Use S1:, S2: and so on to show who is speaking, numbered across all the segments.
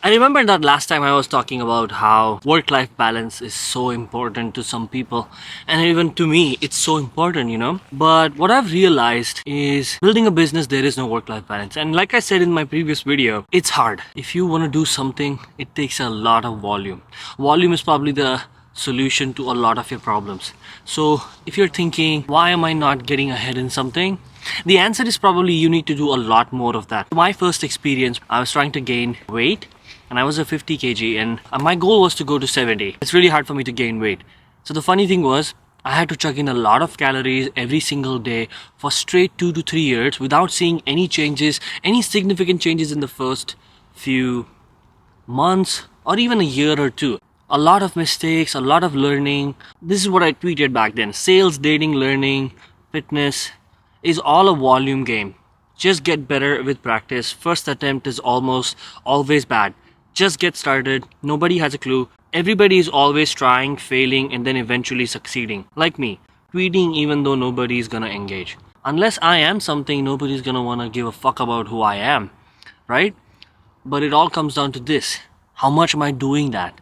S1: I remember that last time I was talking about how work-life balance is so important to some people, and even to me it's so important, but what I've realized is building a business, there is no work-life balance. And like I said in my previous video, it's hard. If you want to do something, it takes a lot of volume. Volume is probably the solution to a lot of your problems. So if you're thinking, why am I not getting ahead in something? The answer is probably you need to do a lot more of that. My first experience, I was trying to gain weight and I was a 50 kg and my goal was to go to 70. It's really hard for me to gain weight. So the funny thing was, I had to chuck in a lot of calories every single day for straight 2 to 3 years without seeing any changes, any significant changes in the first few months or even a year or two. A lot of mistakes, a lot of learning. This is what I tweeted back then. Sales, dating, learning, fitness is all a volume game. Just get better with practice. First attempt is almost always bad. Just get started. Nobody has a clue. Everybody is always trying, failing, and then eventually succeeding. Like me, tweeting even though nobody is gonna engage. Unless I am something, nobody's gonna wanna give a fuck about who I am, right? But it all comes down to this. How much am I doing that?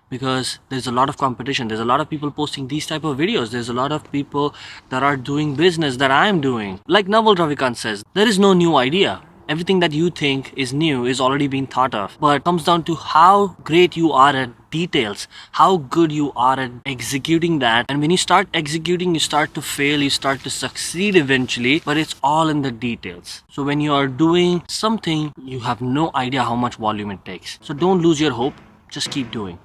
S1: Because there's a lot of competition. There's a lot of people posting these type of videos. There's a lot of people that are doing business that I'm doing. Like Naval Ravikant says, there is no new idea. Everything that you think is new is already been thought of. But it comes down to how great you are at details, how good you are at executing that. And when you start executing, you start to fail, you start to succeed eventually, but it's all in the details. So when you are doing something, you have no idea how much volume it takes. So don't lose your hope, just keep doing.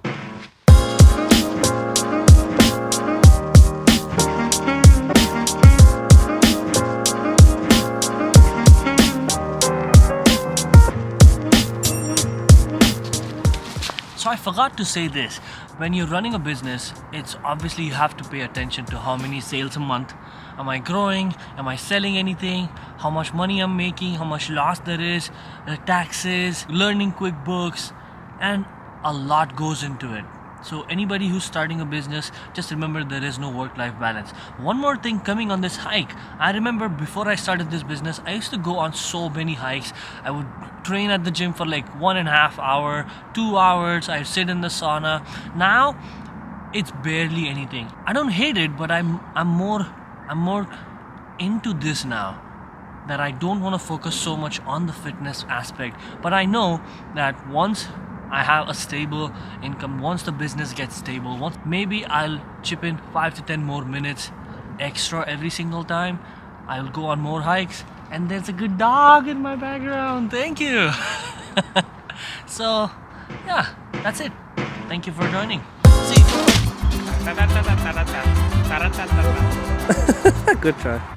S1: So I forgot to say this, when you're running a business, it's obviously you have to pay attention to how many sales a month. Am I growing? Am I selling anything? How much money I'm making? How much loss there is? The taxes, learning QuickBooks, and a lot goes into it. So anybody who's starting a business, just remember there is no work-life balance. One more thing coming on this hike. I remember before I started this business, I used to go on so many hikes. I would train at the gym for like 1.5 hours, 2 hours. I'd sit in the sauna. Now, it's barely anything. I don't hate it, but I'm more into this now. That I don't want to focus so much on the fitness aspect. But I know that once I have a stable income, once the business gets stable, maybe I'll chip in 5 to 10 more minutes extra every single time. I'll go on more hikes, and there's a good dog in my background. Thank you. So yeah, that's it. Thank you for joining. See you.
S2: Good try.